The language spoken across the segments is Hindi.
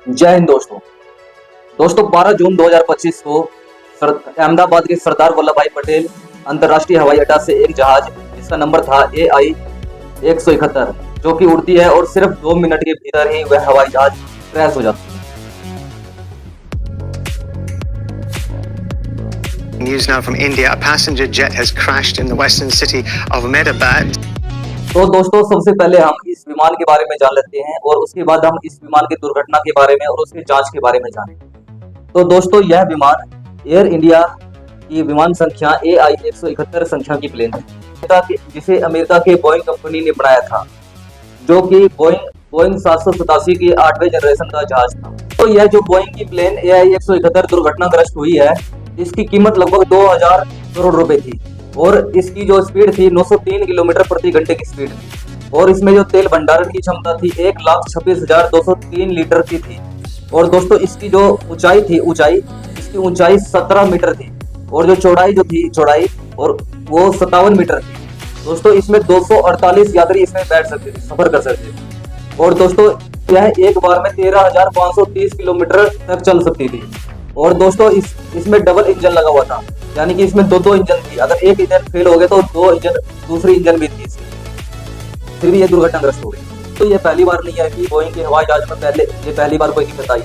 जय हिंद दोस्तों 12 जून 2025 को अहमदाबाद के सरदार वल्लभ भाई पटेल अंतर्राष्ट्रीय हवाई अड्डा से एक जहाज जिसका नंबर था AI 171 जो कि उड़ती है और सिर्फ 2 मिनट के भीतर ही वह हवाई जहाज क्रैश हो जाती है। News now from India. A passenger jet has crashed in the western city of Ahmedabad. तो दोस्तों सबसे पहले हम इस विमान के बारे में जान लेते हैं और उसके बाद हम इस विमान की दुर्घटना के बारे में और उसकी जांच के बारे में जानेंगे। तो दोस्तों यह विमान एयर इंडिया की विमान संख्या AI 171 संख्या की प्लेन है जिसे अमेरिका के बोइंग कंपनी ने बनाया था, जो कि बोइंग 787 की 8वें जनरेशन का जहाज था। तो यह जो बोइंग की प्लेन AI 171 दुर्घटनाग्रस्त हुई है, इसकी कीमत लगभग 2000 करोड़ रुपए थी और इसकी जो स्पीड थी 903 किलोमीटर प्रति घंटे की स्पीड थी और इसमें जो तेल भंडारण की क्षमता थी 1,26,203 लीटर की थी। और दोस्तों इसकी जो ऊंचाई थी इसकी ऊंचाई 17 मीटर थी और जो चौड़ाई और वो 57 मीटर थी। दोस्तों इसमें 248 यात्री इसमें बैठ सकते थे, सफर कर सकते थे। और दोस्तों यह एक बार में 13,530 किलोमीटर तक चल सकती थी। और दोस्तों इसमें डबल इंजन लगा हुआ था, यानी कि इसमें दो इंजन थी। अगर एक इंजन फेल हो गया तो दूसरी इंजन भी थी इसकी, फिर भी ये दुर्घटनाग्रस्त हो गई। तो ये पहली बार नहीं है कि बोइंग के हवाई जहाज में पहली बार कोई दिक्कत आई।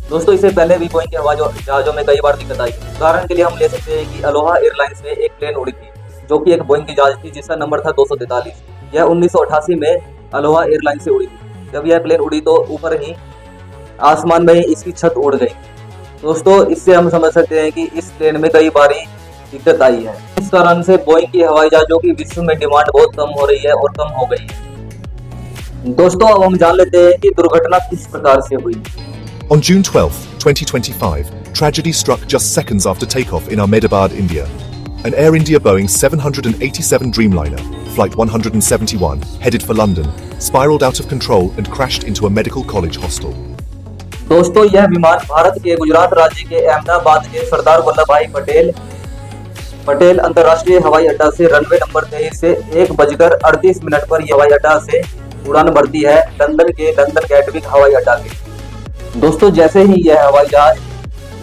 दोस्तों इससे पहले भी बोइंग के हवाई जहाजों में कई बार दिक्कत आई। उदाहरण के लिए हम ले सकते हैं कि अलोहा एयरलाइंस में एक प्लेन उड़ी थी जो कि एक बोइंग की जहाज थी जिसका नंबर था 243। यह 1988 में अलोहा एयरलाइन से उड़ी थी। जब यह प्लेन उड़ी तो ऊपर ही आसमान में इसकी छत उड़ गई। दोस्तों इससे हम समझ सकते हैं कि इस प्लेन में कई बारी दिक्कत आई है। इस कारण से बोइंग की हवाई जहाजों की विश्व में डिमांड बहुत कम हो रही है और कम हो गई है। दोस्तों अब हम जान लेते हैं कि दुर्घटना किस प्रकार से हुई। On June 12, 2025, tragedy struck just seconds after takeoff in Ahmedabad, India. An Air India Boeing 787 Dreamliner, Flight 171, headed for London, spiraled out of control and crashed into a medical college hostel. दोस्तों यह विमान भारत के गुजरात राज्य के अहमदाबाद के सरदार वल्लभ भाई पटेल अंतर्राष्ट्रीय हवाई अड्डा से रनवे नंबर 23 से 1:38 पर यह हवाई अड्डा से उड़ान भरती है लंदन गैटविक हवाई अड्डा के। दोस्तों जैसे ही यह हवाई जहाज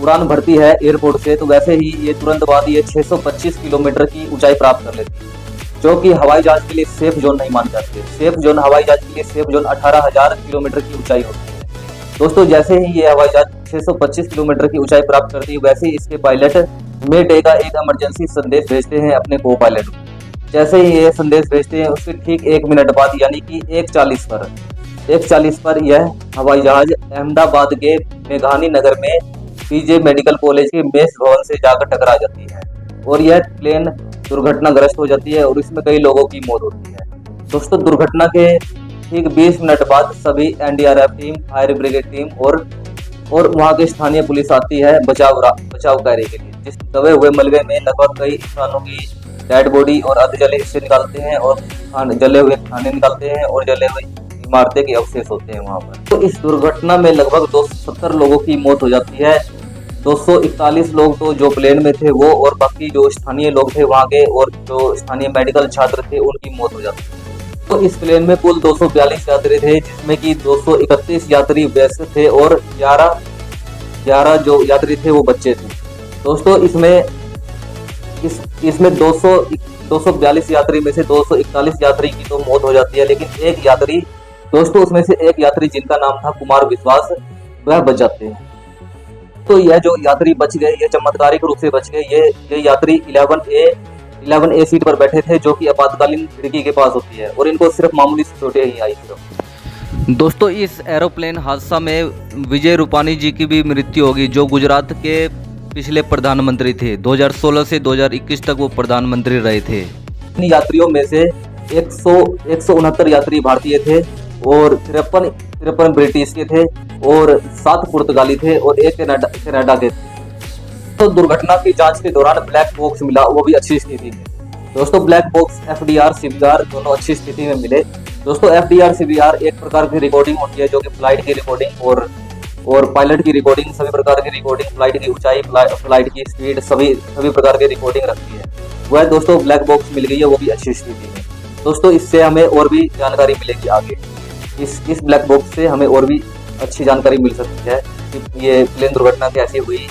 उड़ान भरती है एयरपोर्ट से, तो वैसे ही ये तुरंत बाद ये 625 किलोमीटर की ऊंचाई प्राप्त कर लेती है, जो कि हवाई जहाज के लिए सेफ जोन नहीं माने जाते। सेफ जोन हवाई जहाज के लिए सेफ जोन 18,000 किलोमीटर की ऊंचाई होती है। दोस्तों जैसे ही ये हवाई जहाज 625 किलोमीटर की ऊंचाई प्राप्त करती है, वैसे ही इसके पायलट मेडे का एक इमरजेंसी संदेश भेजते हैं अपने को पायलट को। जैसे ही ये संदेश भेजते हैं उसके ठीक 1 मिनट बाद यानी कि 1:40 पर यह हवाई जहाज अहमदाबाद के मेघानी नगर में PJ मेडिकल कॉलेज के मेस भवन से जाकर टकरा जाती है और यह प्लेन दुर्घटनाग्रस्त हो जाती है और इसमें कई लोगों की मौत होती है। दोस्तों दुर्घटना के ठीक 20 मिनट बाद सभी NDRF team, fire brigade team और वहां के स्थानीय पुलिस आती है बचाव कार्य के लिए। जिस दबे हुए मलबे में लगभग कई इंसानों की डेड बॉडी और अर्ध जले हिस्से निकालते हैं और जले हुए खाने निकालते हैं और जले हुए इमारतें के अवशेष होते हैं वहां पर। तो इस दुर्घटना में लगभग 270 लोगों की मौत हो जाती है। 241 लोग तो जो प्लेन में थे वो, और बाकी जो स्थानीय लोग थे वहां के और जो स्थानीय मेडिकल छात्र थे उनकी मौत हो जाती है। तो इस प्लेन में कुल 242 यात्री थे, जिसमें कि 231 यात्री वयस्क थे और 11 जो यात्री थे वो बच्चे थे। दोस्तों इसमें 242 यात्री में से 241 यात्री की तो मौत हो जाती है, लेकिन उसमें से एक यात्री जिनका नाम था कुमार विश्वास, वह बच जाते हैं। तो यह जो यात्री बच गए, ये चमत्कारिक रूप से बच गए। ये यात्री 11A सीट पर बैठे थे, जो कि आपातकालीन खिड़की के पास होती है और इनको सिर्फ मामूली चोटें ही आई थी। दोस्तों इस एरोप्लेन हादसा में विजय रूपानी जी की भी मृत्यु होगी, जो गुजरात के पिछले प्रधानमंत्री थे। 2016 से 2021 तक वो प्रधानमंत्री रहे थे। इन यात्रियों में से 169 यात्री भारतीय थे और 53 ब्रिटिश के थे और 7 पुर्तगाली थे और 1 कनाडा के थे। तो दुर्घटना की जांच के दौरान ब्लैक बॉक्स मिला, वो भी अच्छी स्थिति में। दोस्तों ब्लैक बॉक्स FDR CVR दोनों अच्छी स्थिति में मिले। दोस्तों FDR CVR एक प्रकार की रिकॉर्डिंग होती है, जो कि फ्लाइट की रिकॉर्डिंग और पायलट की रिकॉर्डिंग, सभी प्रकार की रिकॉर्डिंग, फ्लाइट की ऊंचाई, फ्लाइट की स्पीड, सभी प्रकार की रिकॉर्डिंग रखती है। वह दोस्तों ब्लैक बॉक्स मिल गई है, वो भी अच्छी स्थिति में। दोस्तों इससे हमें और भी जानकारी मिलेगी आगे। इस ब्लैक बॉक्स से हमें और भी अच्छी जानकारी मिल सकती है कि ये प्लेन दुर्घटना कैसे हुई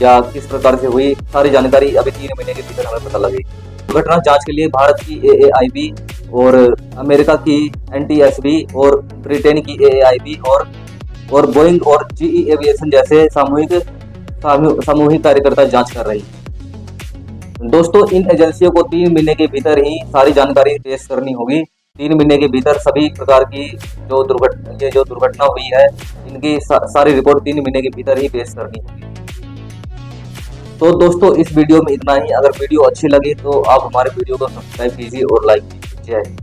या किस प्रकार से हुई। सारी जानकारी अभी 3 महीने के भीतर हमें पता लगेगी। दुर्घटना जांच के लिए भारत की AAIB और अमेरिका की NTSB और ब्रिटेन की AAIB और बोइंग और GE एविएशन जैसे सामूहिक कार्यकर्ता जांच कर रही हैं। दोस्तों, इन एजेंसियों को 3 महीने के भीतर ही सारी जानकारी पेश करनी होगी। 3 महीने के भीतर सभी प्रकार की जो दुर्घटना हुई है इनकी सारी रिपोर्ट 3 महीने के भीतर ही पेश करनी होगी। तो दोस्तों, इस वीडियो में इतना ही। अगर वीडियो अच्छी लगी तो आप हमारे वीडियो को सब्सक्राइब कीजिए और लाइक कीजिए। जय हिंद।